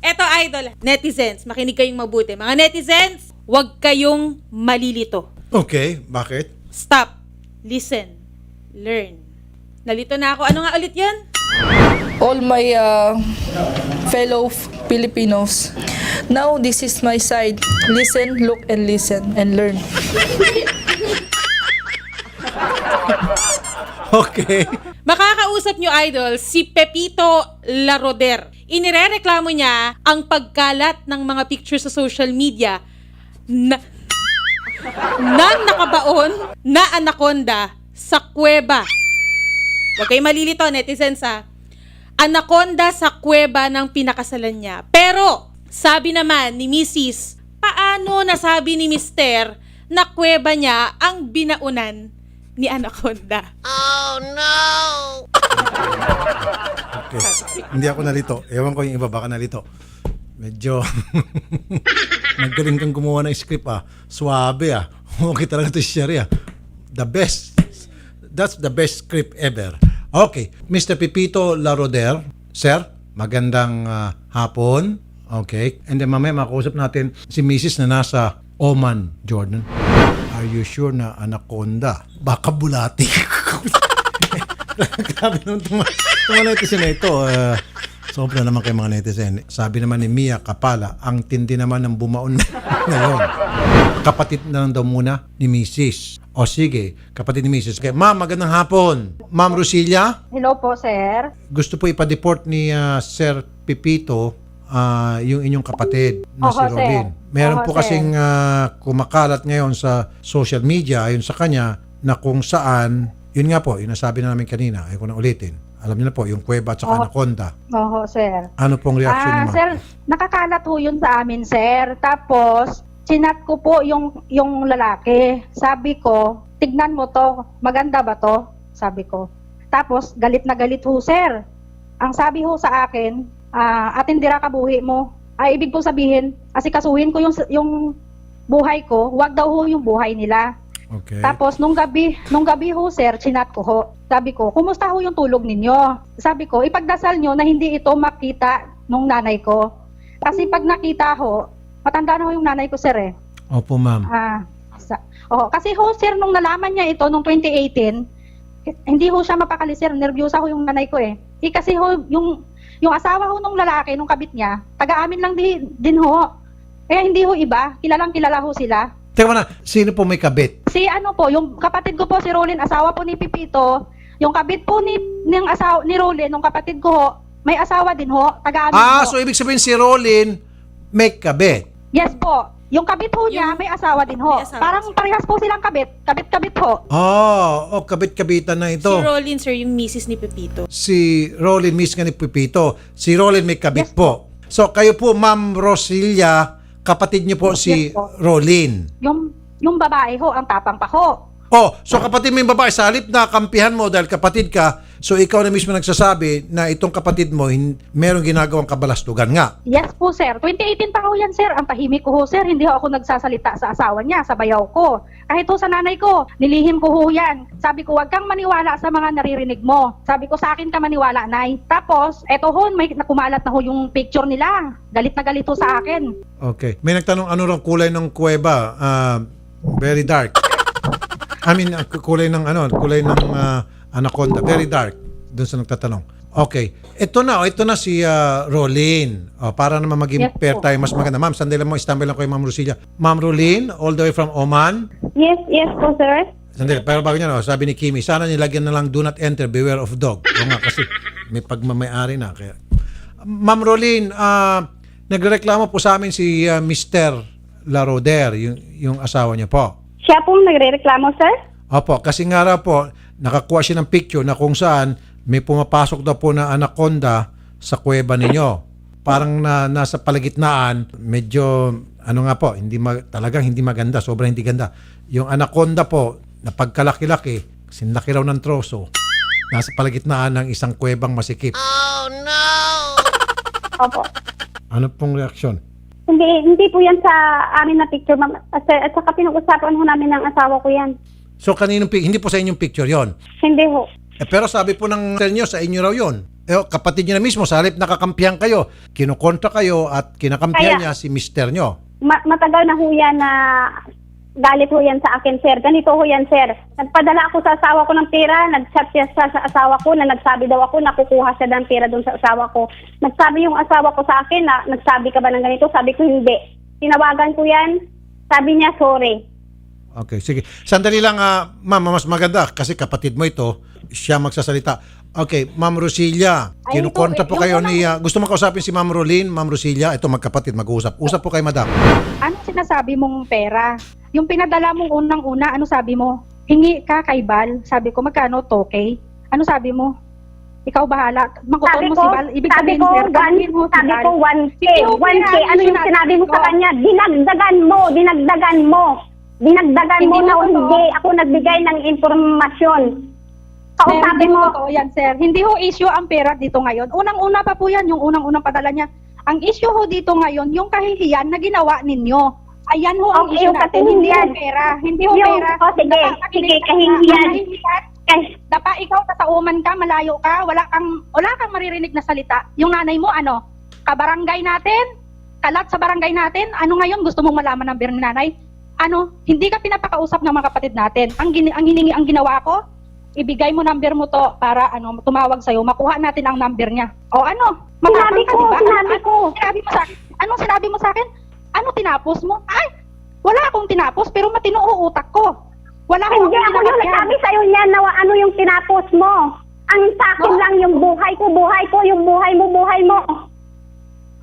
Eto, idol, netizens, makinig kayong mabuti. Mga netizens, huwag kayong malilito. Okay, bakit? Stop, listen, learn. Nalito na ako. Ano nga ulit yun? All my fellow Filipinos, now this is my side. Listen, look, and listen, and learn. Okay. Makakausap nyo, idol, si Pepito Laroder. Inirereklamo niya ang pagkalat ng mga pictures sa social media na nakabaon na anaconda sa kuweba. Huwag kayo malilito, netizens ha. Anaconda sa kuweba ng pinakasalan niya. Pero, sabi naman ni Mrs., paano nasabi ni Mr. na kuweba niya ang binaunan ni anaconda? Okay. Hindi ako nalito. Ewan ko yung iba, baka nalito. Medyo nagaling kang gumawa ng script Suwabe Okay talaga ito si Sherry The best. That's the best script ever. Okay. Mr. Pepito Laroder, sir, magandang hapon. Okay. And then mamaya makausap natin si Mrs. na nasa Oman, Jordan. Are you sure na anaconda? Baka bulati. Grabe naman itong netizen na ito. Sobra naman kay mga netizen. Sabi naman ni Mia Kapala, ang tindi naman ng bumaon ngayon. Kapatid na lang daw muna ni Mrs. O sige, kapatid ni Mrs. Okay. Ma'am, magandang hapon. Ma'am Rosilia? Hello po, sir. Gusto po ipa-deport ni Sir Pepito yung inyong kapatid na si Oho, Rolin. sir. Meron Oho, po kasing kumakalat ngayon sa social media, ayon sa kanya, na kung saan, yun nga po, yung nasabi na namin kanina, ayaw ko na ulitin. Alam niyo na po, yung kuweba at saka anaconda. Oo, sir. Ano pong reaction niyo, ma'am? Sir, nakakalat ho yun sa amin, sir. Tapos, chinat ko po yung lalaki. Sabi ko, tignan mo to, maganda ba to? Sabi ko. Tapos, galit na galit ho, sir. Ang sabi ho sa akin, atindira ka buhi mo. Ay, ibig po sabihin, asikasuhin ko yung buhay ko, wag daw ho yung buhay nila. Okay. Tapos nung gabi ho sir, chinat ko ho. Sabi ko, kumusta ho yung tulog ninyo? Sabi ko, ipagdasal nyo na hindi ito makita nung nanay ko. Kasi pag nakita ho, matanda na ho yung nanay ko sir eh. Opo, ma'am. Kasi ho sir, nung nalaman niya ito nung 2018, hindi ho siya mapakali sir, nervyosa ho yung nanay ko eh. Kasi ho, yung asawa ho nung lalaki, nung kabit niya, taga-amin lang din ho. Kaya hindi ho iba, kilala ho sila. Teka muna, sino po may kabit? Si ano po, yung kapatid ko po si Rolin, asawa po ni Pepito. Yung kabit po ng asawa ni Rolin, nung kapatid ko ho, may asawa din ho, taga-amin ho. So ibig sabihin si Rolin may kabit. Yes po. Yung kabit ho niya, may asawa din ho. may asawa. Parang parehas po silang kabit. Kabit-kabit ho. Kabit-kabitan na ito. Si Rolin, sir, yung misis ni Pepito. Si Rolin, miss ka ni Pepito. Si Rolin may kabit Yes po. So kayo po, Ma'am Rosilia, kapatid niyo po si Yes po. Rolin. Yung babae ho, ang tapang pa ho. So kapatid mo yung babae, sa halip na kampihan mo dahil kapatid ka, so ikaw na mismo nagsasabi na itong kapatid mo merong ginagawang kabalastugan nga. Yes po, sir. 2018 pa ho yan, sir. Ang tahimik ko ho, sir. Hindi ho ako nagsasalita sa asawa niya, sa bayaw ko. Kahit ho sa nanay ko, nilihim ko ho yan. Sabi ko, wag kang maniwala sa mga naririnig mo. Sabi ko, sa akin ka maniwala, nay. Tapos, eto ho, may nakumalat na ho yung picture nila. Galit na galit ho sa akin. Okay. May nagtanong ano rang kulay ng kuweba? Very dark. I mean, kulay ng anaconda, very dark. Doon sa nagtatanong. Okay. Ito na si Rolin. Para naman maging Yes fair po. tayo, mas maganda. Ma'am, sandali lang mo, standby lang ko yung Ma'am Rosilia. Ma'am Rolin, all the way from Oman. Yes po, sir. Sandali, pero bago niya, sabi ni Kimi, sana nilagyan na lang do not enter, beware of dog. O nga, kasi may pagmamayari na. Kaya. Ma'am Rolin, nagreklamo po sa amin si Mr. Laroder, yung asawa niya po. Siya po nagre-reklamo, sir? Opo, kasi nga raw po, nakakuha siya ng picture na kung saan may pumapasok daw po na anaconda sa kuweba ninyo. Parang nasa palagitnaan, medyo, talagang hindi maganda, sobrang hindi ganda. Yung anaconda po, na pagkalaki-laki, sinlaki raw ng troso, nasa palagitnaan ng isang kuwebang masikip. Opo. Ano pong reaksyon? Hindi po yan sa amin na picture, ma'am. Sir, at saka pinag-usapan ho namin ng asawa ko yan. So, hindi po sa inyong picture yon. Hindi ho. Pero sabi po ng sir nyo, sa inyo raw yon. Kapatid niyo na mismo, sa halip nakakampihan kayo, kinukontra kayo at kinakampihan Kaya- niya si mister niyo. Matagal na ho yan na galit ho yan sa akin, sir. Ganito ho yan, sir. Nagpadala ako sa asawa ko ng pera, nag-chat siya sa asawa ko na nagsabi daw ako na kukuha siya ng pera doon sa asawa ko. Nagsabi yung asawa ko sa akin na nagsabi ka ba ng ganito? Sabi ko hindi. Tinawagan ko yan, sabi niya sorry. Okay, sige. Sandali lang, ma'am, mas maganda kasi kapatid mo ito, siya magsasalita. Okay, Ma'am Rosilia, Ay, kinukontra ito, po kayo ni... gusto mo kausapin si Ma'am Rolyn, Ma'am Rosilia, ito magkapatid, mag-uusap. Usap po kayo, madam. Ano sinasabi mong pera? Yung pinadala mong unang-una, ano sabi mo? Hingi ka kay Bal. Sabi ko, magkano? 2K? Ano sabi mo? Ikaw bahala. Mangkuton mo si Bal. Ibig sabihin, sir, ganunin mo si Bal. 1K. Hindi ko 1K. Ano yung sinabi mo sa kanya? Dinagdagan mo. Dinagdagan mo Hindi na mo totoo. hindi ako nagbigay ng informasyon. Kausapin mo. Totoo yan, sir. Hindi ho issue ang pera dito ngayon. Unang-una pa po yan, yung unang-unang padala niya. Ang issue ho dito ngayon, yung kahihiyan na ginawa ninyo. Ayan ho ang Okay, issue yung natin. Hindi ho kahihiyan. pera. Hindi ho Yung- pera. oh, sige, Dapa, sige, makinig ka. kahihiyan. Ang kahihiyan, Eh, Dapa, ikaw tatauman ka, malayo ka, wala kang maririnig na salita. Yung nanay mo, ano? Kabarangay natin? Kalat sa barangay natin? Ano ngayon gusto mong malaman ng birni nanay? Ano? Hindi ka pinapakausap ng mga kapatid natin. Ang ginawa ko, ibigay mo number mo to para tumawag sa'yo, makuha natin ang number niya. O ano? Sinabi Matapang ka, ko, diba? sinabi ko. Sinabi mo sa akin. Anong sinabi mo sa akin? Ano tinapos mo? Ay, wala akong tinapos pero matino ang utak ko. Wala akong Hindi ako yung nagsabi sa'yo niyan na ano yung tinapos mo. Ang sa akin No. lang yung buhay ko, yung buhay mo.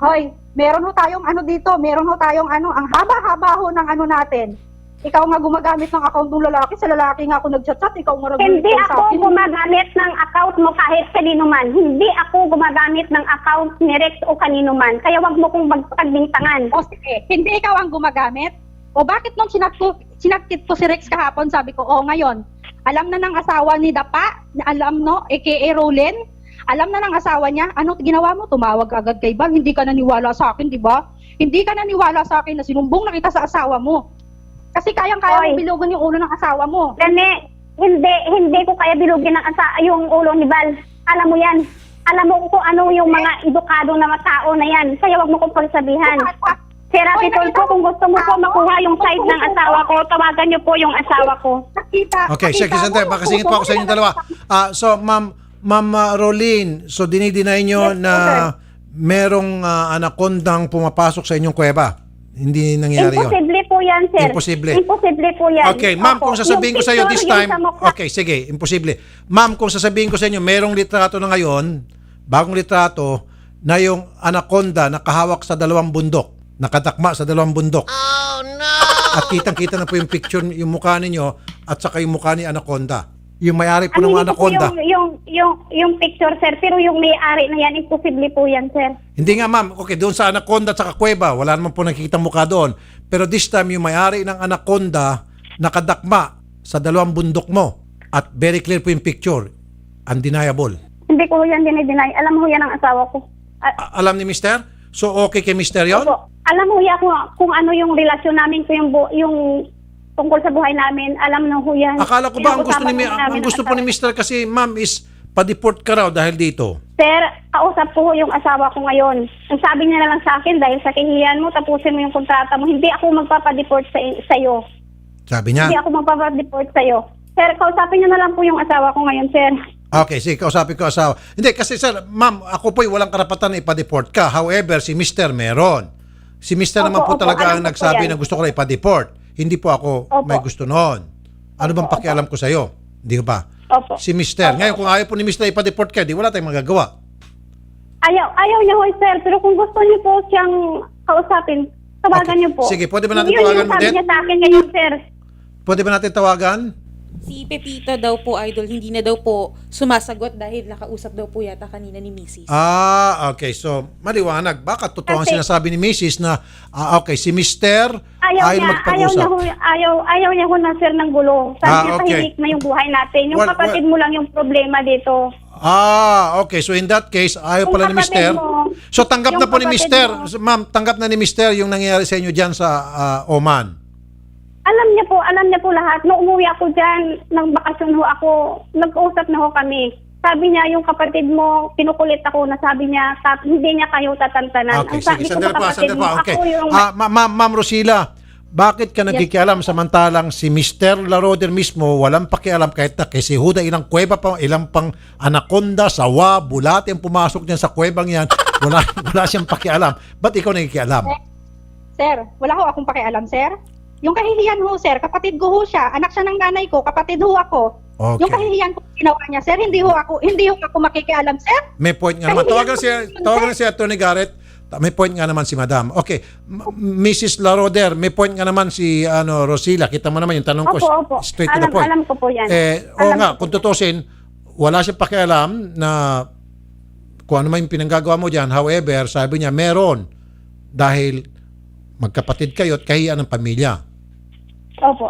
Hoy, meron ho tayong dito, meron ho tayong ang haba-haba ho ng natin. Ikaw nga gumagamit ng account ng lalaki, sa lalaki nga ako nag-chat-chat, ikaw nga Hindi nag-reply sa ako akin. gumagamit ng account mo kahit kanino man. Hindi ako gumagamit ng account ni Rex o kanino man. Kaya wag mo kong magpagbintangan. O sige, hindi ikaw ang gumagamit? O bakit nung sinakit ko si Rex kahapon, sabi ko, ngayon, alam na ng asawa ni Dapa, alam aka Rolyn, alam na ng asawa niya, ano ginawa mo? Tumawag agad kay Bal, hindi ka naniwala sa akin, di ba? Hindi ka naniwala sa akin na sinumbong na kita sa asawa mo. Kasi kayang-kaya Oy. mo bilugan yung ulo ng asawa mo. Gani, hindi ko kaya bilugin ng yung ulo ni Val. Alam mo yan. Alam mo kung ano yung mga edukado na mga tao na yan. Kaya wag mo kong pagsabihan. Sir Rapi Tulfo, kung gusto mo po makuha yung side ng asawa ko, tawagan niyo po yung asawa ko. Okay, sige, sandali. Makasingit po ako sa inyong dalawa. So, Ma'am Rolyn, so dinideny nyo Yes, na merong anakondang pumapasok sa inyong kuweba. Hindi nangyari yun. Imposible po yan, sir. Imposible. Imposible po yan. Okay, ma'am, Opo. kung sasabihin ko Yung sa iyo this picture, time, yung sa mukha. okay, sige, imposible. Ma'am, kung sasabihin ko sa inyo, merong litrato na ngayon, bagong litrato, na yung anaconda nakahawak sa dalawang bundok, nakatakma sa dalawang bundok. Oh, no! At kitang-kita na po yung picture, yung mukha ninyo, at saka yung mukha ni anaconda. Yung may-ari po ng Hindi ko po anaconda. yung picture, sir. Pero yung may-ari na yan, imposible po yan, sir. Hindi nga, ma'am. Okay, doon sa anaconda at saka kuweba, wala naman po nakikita mukha doon. Pero this time, yung may-ari ng anaconda nakadakma sa dalawang bundok mo. At very clear po yung picture. Undeniable. Hindi ko yan dinideny. Alam mo yan ang asawa ko. Alam ni mister? So, okay kay mister yon? Opo. Alam mo yan kung ano yung relasyon namin ko yung tungkol sa buhay namin. Alam na ho yan. Akala ko ba ang gusto, Pinag-usapan ang namin gusto ang po ni asawa. mister kasi, ma'am, is pa-deport ka raw dahil dito. Sir, kausap ko ho yung asawa ko ngayon. Ang sabi niya na lang sa akin, dahil sa kahihiyan mo, tapusin mo yung kontrata mo. Hindi ako magpapadeport sa'yo. Sabi niya. Hindi ako magpapadeport sa'yo. Sir, kausapin niyo na lang po yung asawa ko ngayon, sir. Okay, sige, kausapin ko asawa. Hindi, kasi sir, ma'am, ako po'y walang karapatan na ipa-deport ka. However, si mister meron. Si mister naman po Opo, talaga alam ang ko po nagsabi yan. na gusto ko na ipa-deport. Hindi po ako Opo. may gusto noon. Ano bang pakialam ko sa'yo? Hindi ba? Opo. Si mister. Ngayon, kung ayaw po ni mister ipa-deport ka, di wala tayong magagawa. Ayaw niya ho, sir. Pero kung gusto niyo po siyang kausapin, tawagan Okay. niyo po. Sige, pwede ba natin Yun tawagan yung mo sabi din? niya sa akin ngayon, sir. Pwede ba natin tawagan? Si Pepito daw po, idol, hindi na daw po sumasagot dahil nakausap daw po yata kanina ni Mrs. Okay. So, maliwanag. Baka totoo ang Kasi- sinasabi ni Mrs. na, okay, si mister Ayaw niya magpag-usap. ayaw niya ho na, sir, ng gulo. Sabi niya, okay. tahimik na yung buhay natin. Yung Well, kapatid mo lang yung problema dito. Okay. So in that case, ayaw Yung pala ni kapatid mister. mo, So tanggap na yung po ni kapatid mister. mo. Ma'am, tanggap na ni mister yung nangyayari sa inyo dyan sa Oman. Alam niya po lahat. Nung umuwi ako dyan, ng bakasyon ho ako, nag-usap na ho kami. sabi niya, yung kapatid mo, pinukulit ako na sabi niya, hindi niya kayo tatantanan. Okay, Ang sabi sige, ko sandali sa pa, kapatid sandali mo, pa. Okay. ako yung... Ma'am Rosila, bakit ka nagkikialam samantalang si Mr. Laroder mismo walang pakialam kahit na kay si Huda ilang kuweba pa, ilang pang anaconda, sawa, bulate ang pumasok diyan sa kuwebang yan, wala siyang pakialam. Ba't ikaw nagkikialam? Sir, wala ho akong pakialam, sir. Yung kahihiyan ho, sir, kapatid ko ho siya. Anak siya ng nanay ko, kapatid ho ako. Okay. Yung kahihiyan ko ginawa niya, sir, hindi ho ako makikialam, sir. May point nga naman. Tawagan si Atty. Garrett. May point nga naman si Madam. Okay. Mrs. Laroder, may point nga naman si Rosila. Kita mo naman yung tanong ko. Opo. Straight to the point. Alam ko po yan. Oo nga, kung tutusin, wala siyang pakialam na kung ano man yung pinanggagawa mo dyan. However, sabi niya, meron. Dahil magkapatid kayo at kahiyan ng pamilya. Opo.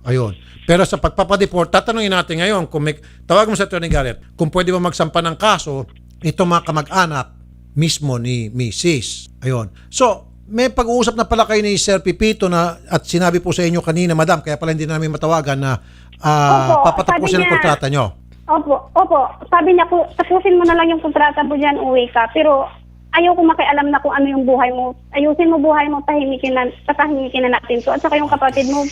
Ayun. Pero sa pagpapadeport, tatanungin natin ngayon, kung may, tawag mo sa Atty. Garrett, kung pwede mo magsampa ng kaso, ito mga kamag-anak mismo ni Mrs. Ayun. So, may pag-uusap na pala kayo ni Sir Pipito na, at sinabi po sa inyo kanina, Madam, kaya pala hindi namin matawagan na papatapusin ang kontrata nyo. Opo. Sabi niya, tapusin mo na lang yung kontrata mo dyan, uwi ka. Pero ayaw ko makialam na kung ano yung buhay mo. Ayusin mo buhay mo, tatahimikin na natin to. At saka yung kapatid mo,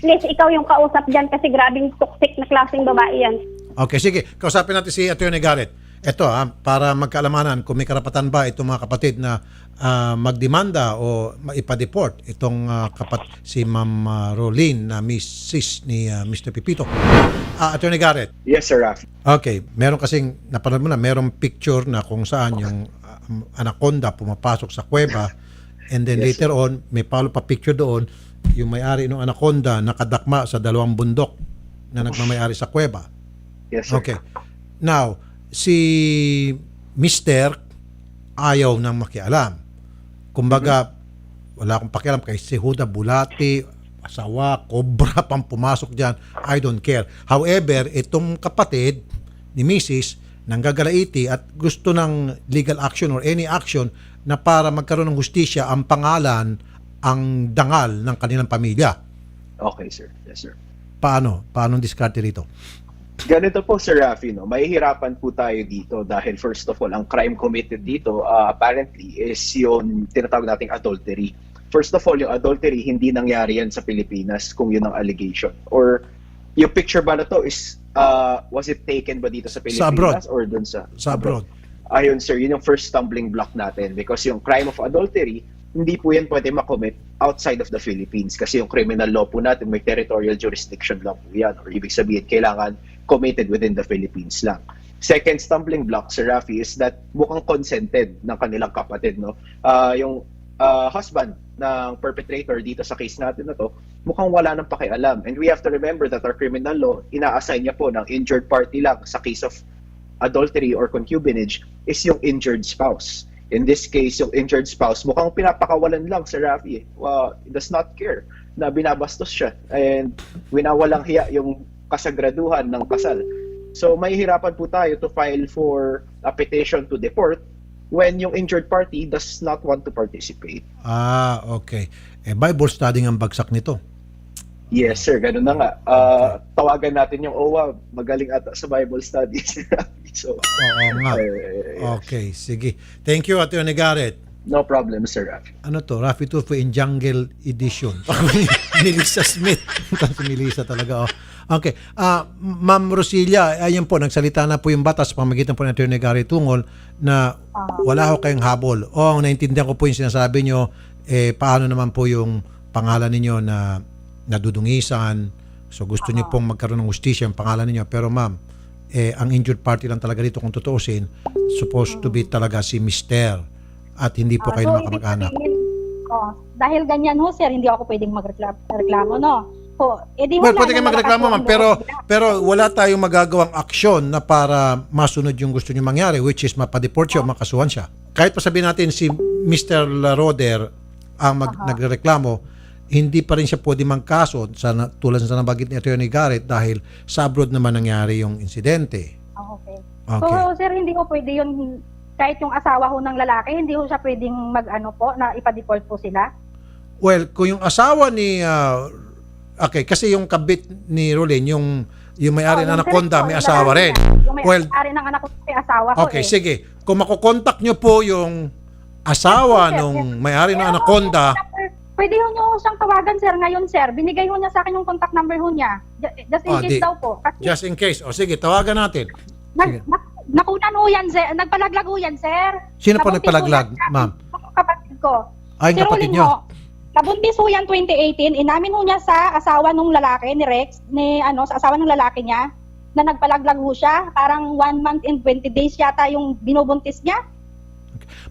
please, ikaw yung kausap dyan kasi grabing toxic na klaseng babae yan. Okay, sige. Kausapin natin si Atty. Garrett. Ito para magkaalamanan kung may karapatan ba itong mga kapatid na magdemanda o ipa-deport itong si Ma'am Rolene na Mrs. ni Mr. Pipito. Atty. Garrett. Yes, Sir Rafi. Okay, meron kasing, napanood mo na, merong picture na kung saan yung anaconda pumapasok sa kuweba and then Yes, later on, may follow pa picture doon, yung may-ari ng anaconda nakadakma sa dalawang bundok na nagmamayari sa kuweba. Yes, sir. Okay. Now, si Mr. ayaw nang makialam. Kumbaga, wala akong pakialam kay si Huda, bulati, asawa, kobra pang pumasok dyan. I don't care. However, itong kapatid ni Mrs. nanggagalaiti at gusto ng legal action or any action na para magkaroon ng hustisya ang pangalan, ang dangal ng kanilang pamilya. Okay, sir. Yes, sir. Paano? Paano diskarte rito? Ganito po, Sir Rafi, no? Mahihirapan po tayo dito dahil first of all, ang crime committed dito apparently is yung tinatawag nating adultery. First of all, yung adultery, hindi nangyari yan sa Pilipinas kung yun ang allegation. Or yung picture ba na to is, was it taken ba dito sa Pilipinas or dun sa abroad? Ayun, sir, yun yung first stumbling block natin because yung crime of adultery, hindi po yan pwede makommit outside of the Philippines kasi yung criminal law po natin may territorial jurisdiction lang po yan or ibig sabihin kailangan committed within the Philippines lang. Second stumbling block, Sir Rafi, is that mukhang consented ng kanilang kapatid, no? Yung husband ng perpetrator dito sa case natin na to, mukhang wala nang pakialam. And we have to remember that our criminal law, ina-assign niya po ng injured party lang sa case of adultery or concubinage is yung injured spouse. In this case, yung injured spouse, mukhang pinapakawalan lang si Rafi. Does not care na binabastos siya. And winawalang hiya yung kasagraduhan ng kasal. So, mahihirapan po tayo to file for a petition to deport when yung injured party does not want to participate. Okay. Bible study ang bagsak nito. Yes, sir. Ganun na nga. Tawagan natin yung OWA. Magaling ata sa Bible studies. So, Oo nga. Okay, sige. Thank you, Atty. Garrett. no problem, Sir Rafi. Ano to? Rafi Tulfo in Jungle Edition. Ni Lisa Smith. Si Lisa talaga. Okay. Ma'am Rosilia, ayan po, nagsalita na po yung batas pamagitan po ng Atty. Garrett Tungol na wala ho kayong habol. Naintindihan ko po yung sinasabi nyo, paano naman po yung pangalan ninyo na nadudungisan. So gusto niyo pong magkaroon ng hustisya yung pangalan ninyo. Pero ma'am, ang injured party lang talaga dito kung tutuusin, supposed to be talaga si Mr. At hindi po kayo naman kamag-anak. Dahil ganyan ho, sir, hindi ako pwedeng magreklamo, no? Well, pwede kayo magreklamo, ma'am, pero wala tayong magagawang aksyon na para masunod yung gusto niyo mangyari, which is mapadeport siya o makasuhan siya. Kahit pa sabihin natin si Mr. Laroder ang nagreklamo, hindi pa rin siya pwede mangkaso tulad sa nabanggit ni Atty. Garrett dahil sa abroad naman nangyari yung insidente. Okay. Okay. So, sir, hindi ko pwede yun, kahit yung asawa ho ng lalaki, hindi ho siya pwedeng na ipa-default po sila? Well, kung yung asawa ni Okay, kasi yung kabit ni Rolin, yung may-ari ng yung Anaconda, direct po, may yung asawa lalaki rin. niya. Yung Well, may-ari ng anak ko, may asawa ko okay, eh. sige. Kung makukontak nyo po yung asawa Yes, sir. nung may-ari ng Pero, Anaconda, pwede ho nyo siyang tawagan, sir, ngayon, sir. Binigay ho niya sa akin yung contact number ho niya. Just in case daw po. Kasi just in case. O sige, tawagan natin. Sige. nakunan ho yan, sir. Nagpalaglag ho yan, sir. Sino po Nabuntis ho nagpalaglag, yan, ma'am? Yung kapatid ko. Ay, yung kapatid Rolin nyo. ho, nabuntis ho yan 2018. Inamin ho niya sa asawa nung lalaki ni Rex, sa asawa ng lalaki niya, na nagpalaglag ho siya. Parang 1 month and 20 days yata yung binubuntis niya.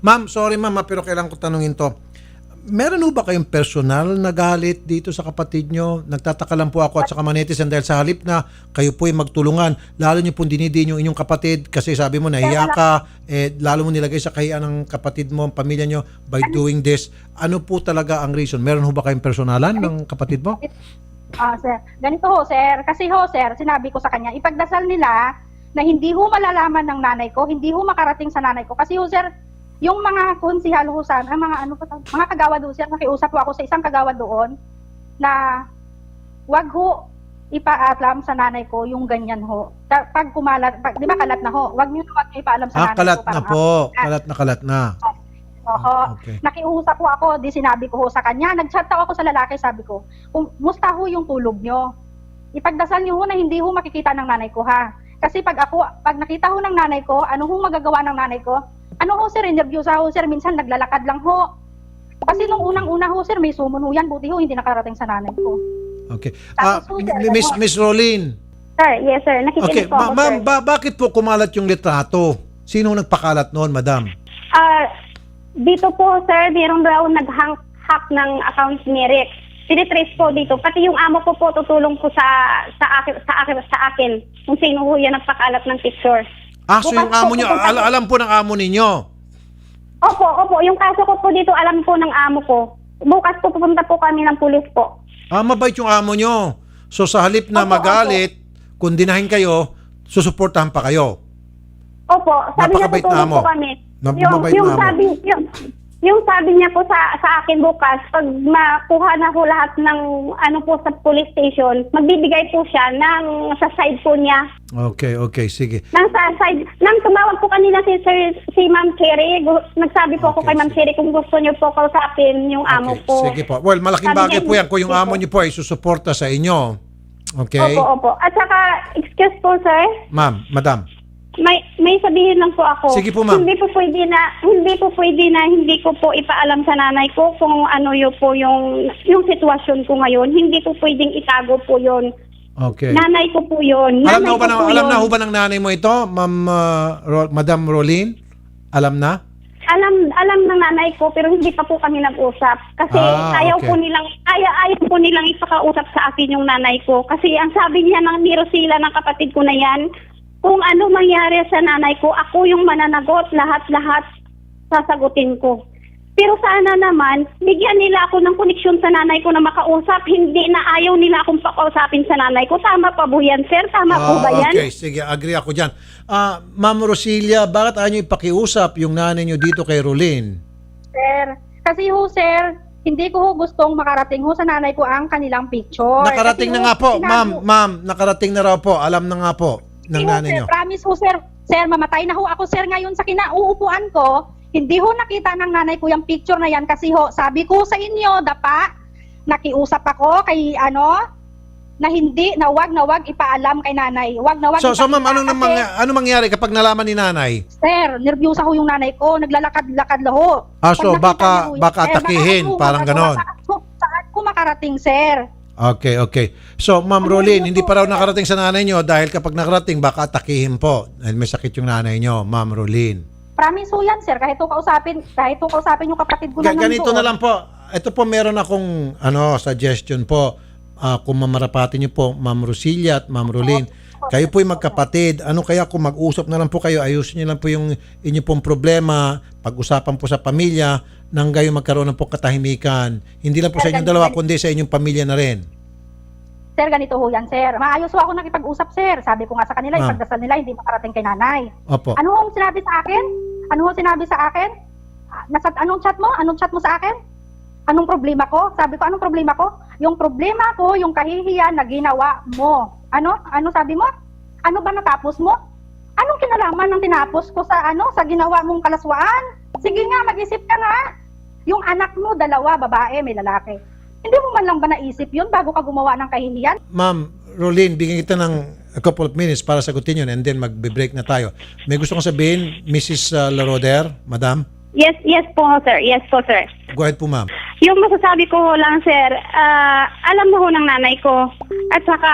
Ma'am, sorry ma'am, pero kailangan ko tanungin to. Meron ho ba kayong personal na galit dito sa kapatid nyo? Nagtataka lang po ako at saka manetizen dahil sa halip na kayo po ay magtulungan, lalo nyo pong dinidiin yung inyong kapatid kasi sabi mo nahiya ka, lalo mo nilagay sa kahiyan ng kapatid mo, pamilya nyo by doing this. Ano po talaga ang reason? Meron ho ba kayong personalan ng kapatid mo? Sir. Ganito ho, sir. Kasi ho, sir, sinabi ko sa kanya, ipagdasal nila na hindi ho malalaman ng nanay ko, hindi ho makarating sa nanay ko. Kasi ho, sir, yung mga konsihal ho sa, mga kagawad ho, sir, nakiusap ho ako sa isang kagawad doon na wag ho ipaalam sa nanay ko yung ganyan ho. Pag kumalat, di ba kalat na ho, wag niyo ipaalam sa nanay Kalat ko. na po. Kalat na. Oho. Okay. Nakiusap po ako, di sinabi ko ho sa kanya. Nag-chat ako sa lalaki, sabi ko, musta ho yung tulog nyo? Ipagdasal niyo ho na hindi ho makikita ng nanay ko ha. Kasi pag nakita ho ng nanay ko, ano ho magagawa ng nanay ko? Ano ho sir, interview sa ho sir, minsan naglalakad lang ho. Kasi nung unang-una ho sir, may sumon ho yan, buti ho hindi nakarating sa nanay ko. Okay. Tapos po, sir, Miss Rolin. Sir, yes sir, Okay, nakikinig po ako, ma'am, sir. bakit po kumalat yung litrato? Sino nagpakalat noon, madam? Dito po sir, mayroon daw nag-hack ng account ni Rex. Tinitrace po dito. Pati yung amo ko po tutulong po sa akin kung sino ho yan nagpakalat ng picture. So Bukas yung amo po nyo, pupunta- alam po ng amo ninyo. Opo. Yung kaso ko po dito, alam po ng amo ko. Bukas po pupunta po kami ng pulis po. Mabait yung amo nyo. So sa halip na Opo, magalit, kung dinahin kayo, susuportahan pa kayo. Opo, sabi niya Napakabait na tutulong amo. po kami. Napakabait na amo. Yung sabi niya po sa akin bukas, pag makuha na po lahat ng po sa police station, magbibigay po siya sa side po niya. Okay, sige. Nang sa side, nang tumawag po kanina si Ma'am Cherry, nagsabi po ako Okay, kay Ma'am sige. Cherry kung gusto niyo po kausapin yung amo Okay, ko. sige po. Well, malaking Sabi bagay niya, po yan kung yung sige amo po. nyo po ay susuporta sa inyo. Okay? Opo. At saka, excuse po sir, Ma'am, madam. may sabihin lang po ako. Sige po, ma'am. Hindi po pwede na hindi ko po ipaalam sa nanay ko kung ano yung sitwasyon ko ngayon. Hindi po pwedeng itago po yun. Okay. Nanay ko po yun. Alam na Nanay ko po ho ba ng nanay mo ito, Ma'am Madam Rolin? Alam na? Alam ng nanay ko pero hindi pa po kami nag-usap kasi ayaw okay. po nilang ipakausap sa akin yung nanay ko kasi ang sabi niya ni Rosila ng kapatid ko na yan, kung ano mangyari sa nanay ko, ako yung mananagot, lahat sasagutin ko. Pero sana naman, bigyan nila ako ng koneksyon sa nanay ko na makausap. Hindi na ayaw nila akong pakausapin sa nanay ko. Tama pa po yan, sir? Tama po ba yan? Okay, sige, agree ako dyan. Ma'am Rosilia, bakit ayaw nyo ipakiusap yung nanay nyo dito kay Rolin? Sir, kasi ho sir, hindi ko ho gustong makarating ho sa nanay ko ang kanilang picture. Nakarating Kasi na ho, nga po, sinabi- ma'am, nakarating na raw po. Alam na nga po ng Hindi ho, nanay sir, nyo. promise ho sir. Sir, mamatay na ho ako sir ngayon sa kinauupuan ko. Hindi ho nakita ng nanay ko yung picture na yan kasi ho, sabi ko sa inyo, dapa, nakiusap ako kay na wag ipaalam kay nanay. Wag So ma'am, kasi, ano mangyari kapag nalaman ni nanay? Sir, nervyosa ho yung nanay ko, naglalakad-lakad laho. So Pag nakita niya ho baka yan, atakihin, baka parang ganon. Saan ko makarating, sir? Okay. So, Ma'am Rolin, hindi pa raw nakarating sa nanay nyo dahil kapag nakarating, baka atakihin po. Dahil may sakit yung nanay nyo, Ma'am Rolin. Promise ho yan, sir. Kahit ho kausapin yung kapatid ko na Ganito nandoon. na lang po. Ito po meron akong suggestion po. Kung mamarapatin nyo po, Ma'am Rosilia at Ma'am Rolin. Kayo po'y magkapatid. Ano kaya kung mag-usap na lang po kayo, ayusin nyo lang po yung inyo pong problema, pag-usapan po sa pamilya, nang gayo magkaroon ng po katahimikan. Hindi lang po sa inyong dalawa, kundi sa inyong pamilya na rin. Sir, ganito ho yan, sir. Maayos ho ako nakipag-usap, sir. Sabi ko nga sa kanila, Ma'am. ipagdasal nila, hindi makarating kay nanay. Opo. Ano hong sinabi sa akin? Anong chat mo? Anong chat mo sa akin? Anong problema ko? Sabi ko, anong problema ko? Yung problema ko, yung kahihiyan na ginawa mo. Ano? Ano sabi mo? Ano ba natapos mo? Anong kinalaman ng tinapos ko sa sa ginawa mong kalaswaan? Sige nga, mag-isip ka nga. Yung anak mo, 2, babae, may lalaki. Hindi mo man lang ba naisip yun bago ka gumawa ng kahihiyan? Ma'am Rolene, bigyan kita ng a couple of minutes para sagutin yun and then magbe-break na tayo. May gusto kong sabihin, Mrs. Laroder, Madam? Yes po, sir. Yes po, sir. Go ahead po, ma'am. Yung masasabi ko lang, sir, alam na ho ng nanay ko. At saka,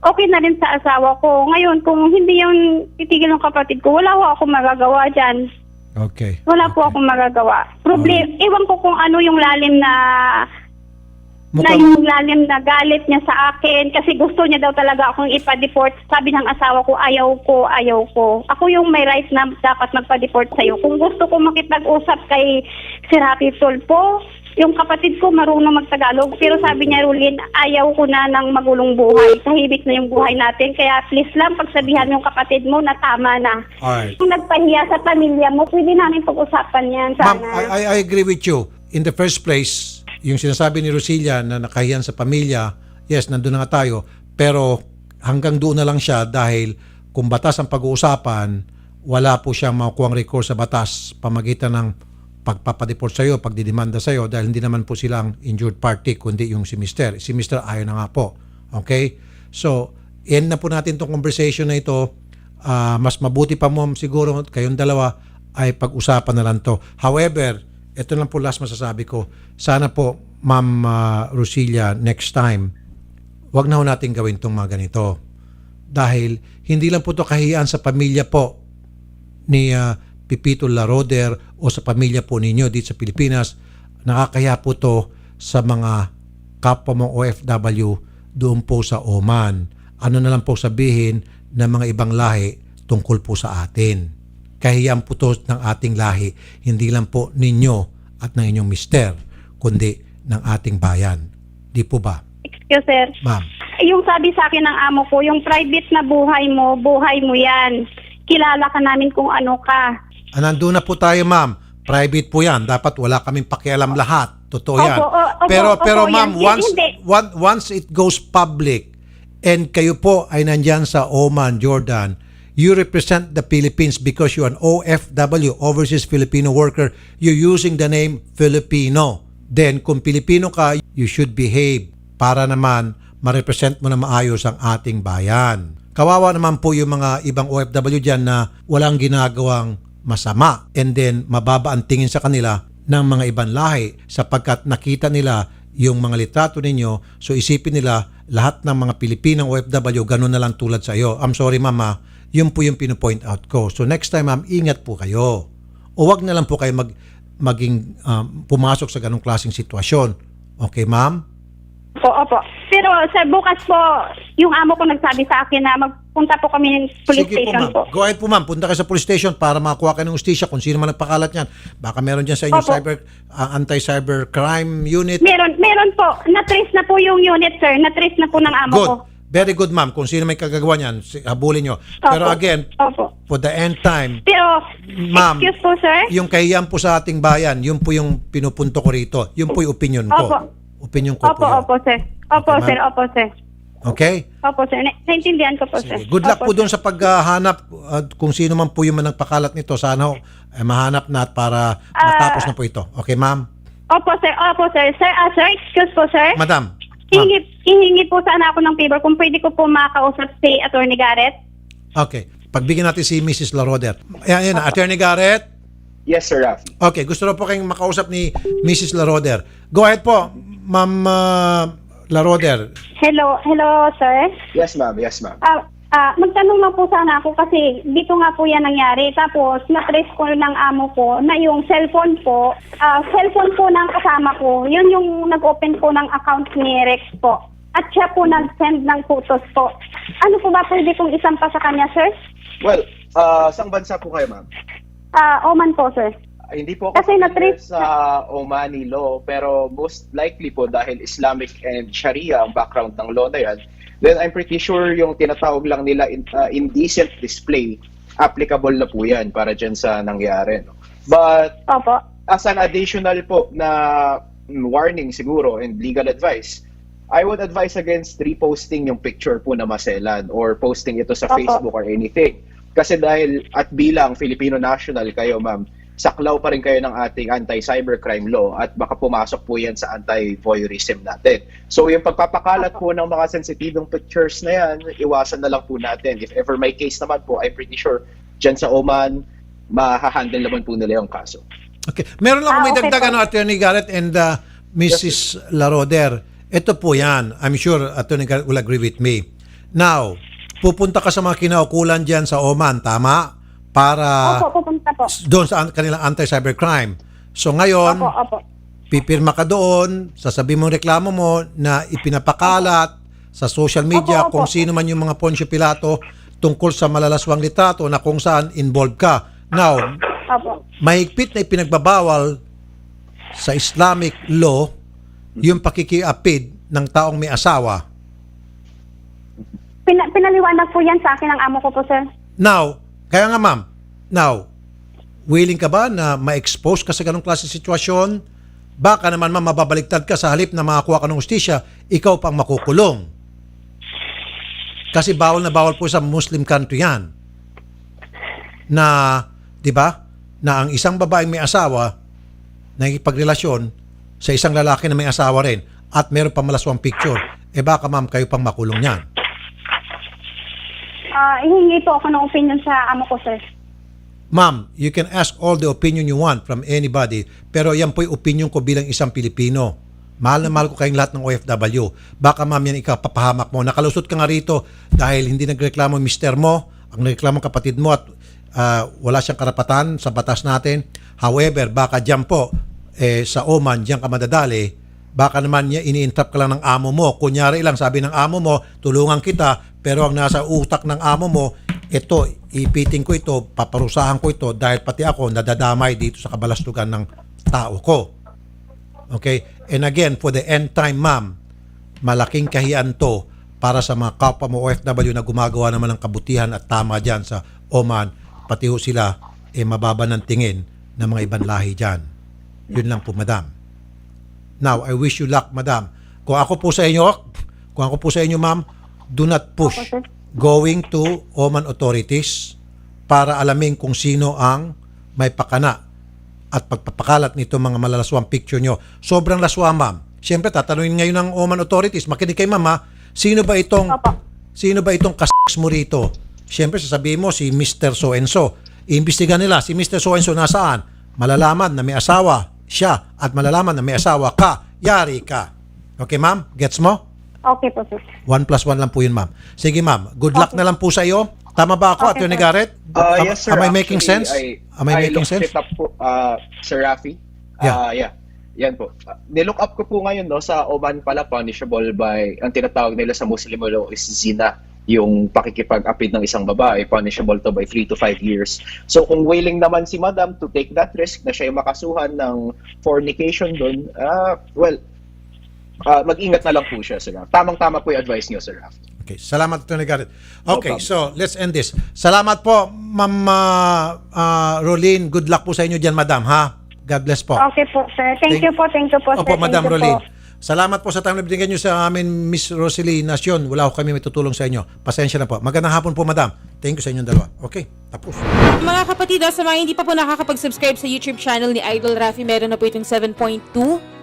okay na rin sa asawa ko. Ngayon, kung hindi yung titigil ng kapatid ko, wala ho ako magagawa dyan. Okay. Wala po akong magagawa. Iwan ko kung ano yung lalim na yung lalim na galit niya sa akin kasi gusto niya daw talaga akong ipa-deport. Sabi ng asawa ko, ayaw ko. Ako yung may right na dapat magpa-deport sa'yo. Kung gusto ko makipag-usap kay Sir Happy Tulfo, yung kapatid ko marunong magtagalog. Pero sabi niya, Rulin, ayaw ko na ng magulong buhay. Tahimik na yung buhay natin. Kaya please lang, pagsabihan yung kapatid mo na tama na. Alright. Kung nagpahiya sa pamilya mo, pwede namin pag-usapan yan. Ma'am, Sana. I agree with you. In the first place, yung sinasabi ni Rosilla na nakahiyan sa pamilya, yes, nandun na nga tayo. Pero hanggang doon na lang siya dahil kung batas ang pag-uusapan, wala po siyang makukuhang recourse sa batas pamagitan ng pagpapadeport sa iyo, pagdidemanda sa iyo dahil hindi naman po sila ang injured party kundi yung si Mr. Si Mr. ayaw na nga po. Okay? So, end na po natin itong conversation na ito. Mas mabuti pa mo siguro kayong dalawa ay pag-usapan na lang to. However, ito lang po last masasabi ko. Sana po, Ma'am Rosilla, next time, wag na ho natin gawin itong mga ganito. Dahil hindi lang po ito kahiyaan sa pamilya po ni Pipito Laroder o sa pamilya po ninyo dito sa Pilipinas. Nakakahiya po ito sa mga kapwa mong OFW doon po sa Oman. Ano na lang po sabihin ng mga ibang lahi tungkol po sa atin. Kahiyaan po ito ng ating lahi, hindi lang po ninyo at ng inyong mister, kundi ng ating bayan. Di po ba? Excuse, sir. Ma'am. Yung sabi sa akin ng amo ko, yung private na buhay mo yan. Kilala ka namin kung ano ka. Nandun na po tayo, ma'am. Private po yan. Dapat wala kaming pakialam lahat. Totoo yan. Opo, Pero opo, ma'am, yan. Hindi. once it goes public and kayo po ay nandyan sa Oman, Jordan, you represent the Philippines because you're an OFW, Overseas Filipino Worker. You're using the name Filipino. Then, kung Pilipino ka, you should behave para naman ma-represent mo na maayos ang ating bayan. Kawawa naman po yung mga ibang OFW dyan na walang ginagawang masama and then mababa ang tingin sa kanila ng mga ibang lahi sapagkat nakita nila yung mga litrato ninyo, so isipin nila lahat ng mga Pilipinang OFW ganun na lang tulad sa iyo. I'm sorry, mama. Yun po yung pino-point out ko. So next time, ma'am, ingat po kayo. O wag na lang po kayo maging pumasok sa ganong klaseng sitwasyon. Okay, ma'am? Opo. Pero sir, bukas po, yung amo ko nagsabi sa akin na magpunta po kami ng police Sige po, station ma'am. po. Go ahead po, ma'am. Punta kayo sa police station para makakuha kayo ng hustisya kung sino man nagpakalat niyan. Baka meron dyan sa inyong Opo. anti-cyber crime unit. Meron po. Na-trace na po yung unit, sir. Na-trace na po ng amo Good. ko. Very good, ma'am. Kung sino may kagagawa niyan, habulin nyo. Pero Opo. again, Opo. for the end time, Pero, ma'am, excuse po, sir. yung kahiyan po sa ating bayan, yun po yung pinupunto ko rito. Yun po yung opinion ko. Opo. Opinion ko po yun. Opo, sir. Opo, Okay, sir. ma'am. Opo, sir. Okay? Opo, sir. Naintindihan ko po, sir. Sige. Good luck Opo, po doon sa paghahanap kung sino man po yung nagpakalat nito. Sana mahanap na at para matapos na po ito. Okay, ma'am? Opo, sir. Opo, sir. Sir, excuse po, sir. Madam. Ma'am. Hihingi po sana ako ng favor kung pwede ko po makausap si Attorney Garrett. Okay. Pagbigyan natin si Mrs. Laroder. Ayan, Attorney Garrett. Yes, Sir Rafi. Okay, gusto na po kayong makausap ni Mrs. Laroder. Go ahead po, Ma'am Laroder. Hello, sir. Yes, ma'am. Yes, ma'am. Magtanong lang po sana ako kasi dito nga po yan nangyari. Tapos, na-trace ko ng amo ko na yung cellphone po ng kasama ko, yun yung nag-open po ng account ni Rex po. At siya po nag-send ng photos po. Ano po ba pwede kong isampa sa kanya, sir? Well, saang bansa po kayo, ma'am? Oman po, sir. Hindi po ako Kasi familiar na-trace sa Omani law, pero most likely po dahil Islamic and Sharia ang background ng law na yan, then I'm pretty sure yung tinatawag lang nila indecent display, applicable na po yan para dyan sa nangyari. No? But Opo. as an additional po na warning siguro and legal advice, I would advise against reposting yung picture po na maselan or posting ito sa Opo. Facebook or anything. Kasi dahil at bilang Filipino national kayo, ma'am, saklaw pa rin kayo ng ating anti-cybercrime law at baka pumasok po yan sa anti-voyeurism natin. So yung pagpapakalat po ng mga sensitibong pictures na yan, iwasan na lang po natin. If ever may case naman po, I'm pretty sure dyan sa Oman, mahahandle naman po nila yung kaso. Okay. Meron lang may okay dagdag, po. Attorney Garrett and Mrs. Laroder. Ito po yan. I'm sure Attorney Garrett will agree with me. Now, pupunta ka sa mga kinaukulan dyan sa Oman, tama? Para Opo, pupunta po. doon sa kanilang anti-cybercrime. So ngayon, Opo. pipirma ka doon, sasabihin mo reklamo mo na ipinapakalat sa social media Opo. kung sino man yung mga Poncio Pilato tungkol sa malalaswang litrato na kung saan involved ka. Now, Opo. mahigpit na ipinagbabawal sa Islamic law yung pakikiapid ng taong may asawa. Pinaliwanag po yan sa akin ng amo ko po, sir. Now, kaya nga ma'am, now, willing ka ba na ma-expose ka sa ganong klase sitwasyon? Baka naman ma'am, mababaliktad ka sa halip na makakuha ka ng hustisya, ikaw pang makukulong. Kasi bawal na bawal po sa Muslim country yan. Na, di ba, na ang isang babaeng may asawa, nakikipagrelasyon sa isang lalaki na may asawa rin, at meron pa malaswang picture, baka ma'am, kayo pang makulong yan. Hihingi po ako ng opinion sa amo ko, sir. Ma'am, you can ask all the opinion you want from anybody, pero yan po yung opinion ko bilang isang Pilipino. Mahal na mahal ko kayong lahat ng OFW. Baka ma'am yan ikapapahamak mo. Nakalusot ka nga rito dahil hindi nagreklamo yung mister mo, ang nagreklamo kapatid mo at wala siyang karapatan sa batas natin. However, baka dyan po, sa Oman, dyan ka madadali, baka naman niya ini-entrap ka lang ng amo mo. Kunyari lang, sabi ng amo mo, tulungan kita, pero ang nasa utak ng amo mo, ito, ipiting ko ito, paparusahan ko ito dahil pati ako nadadamay dito sa kabalastugan ng tao ko. Okay? And again, for the end time, ma'am, malaking kahiyan to para sa mga kapwa mo OFW na gumagawa naman ng kabutihan at tama dyan sa Oman, pati ho sila mababa ng tingin ng mga ibang lahi dyan. Yun lang po, madam. Now, I wish you luck, madam. Kung ako po sa inyo, ma'am, do not push going to Oman authorities para alamin kung sino ang may pakana at pagpapakalat nito mga malalaswang picture nyo. Sobrang laswa, ma'am. Siyempre, tatanungin ngayon ng Oman authorities, makinig kay ma'am, ha? Sino ba itong kas mo rito? Siyempre, sasabihin mo si Mr. So-and-so. Iimbestigan nila, si Mr. So-and-so nasaan? Malalaman na may asawa siya at malalaman na may asawa ka. Yari ka. Okay, ma'am? Gets mo? Okay po, sir. 1+1 lang po yun, ma'am. Sige, ma'am. Good luck na lang po sa iyo. Tama ba ako, Okay, Attorney sir. Garrett? Yes, sir. Am I making Actually, sense? Am I making looked sense? it up po, Sir Rafi. Yeah. Yan po. Nilook up ko po ngayon, no, sa Oman pala, punishable by, ang tinatawag nila sa Muslim law is zina. Yung pakikipag-apid ng isang babae, punishable to by 3 to 5 years. So kung willing naman si Madam to take that risk na siya yung makasuhan ng fornication doon, mag-ingat na lang po siya, Sir Raf. Tamang-tama po yung advice niyo, Sir Raf. Okay. Salamat, Attorney Garrett. Okay, problem. so let's end this. Salamat po, Ma'am Rolene. Good luck po sa inyo dyan, Madam, ha? God bless po. Okay po, sir. Thank you po, sir. Opo, Madam Thank you Rolene. po. Salamat po sa time na binigyan nyo sa amin, Miss Rosalie Nacion. Wala ko kami may tutulong sa inyo. Pasensya na po. Magandang hapon po, Madam. Thank you sa inyong dalawa. Okay, tapos. Mga kapatid, sa mga hindi pa po nakakapag-subscribe sa YouTube channel ni Idol Rafi, meron na po itong 7.2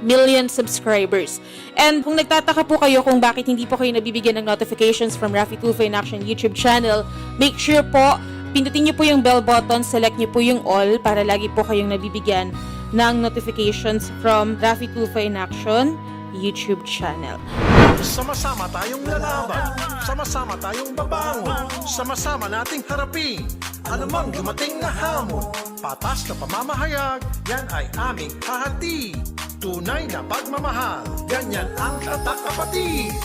million subscribers. And kung nagtataka po kayo kung bakit hindi po kayo nabibigyan ng notifications from Rafi Tulfo in Action YouTube channel, make sure po, pindutin niyo po yung bell button, select niyo po yung all para lagi po kayong nabibigyan ng notifications from Rafi Tulfo in Action YouTube channel. Sama-sama tayong lalaban, sama-sama tayong babangon, sama-sama nating harapin anumang dumating na hamon. Patas na pamamahayag, yan ay aming hahati. Tunay na pagmamahal, ganyan ang tatak kapatid.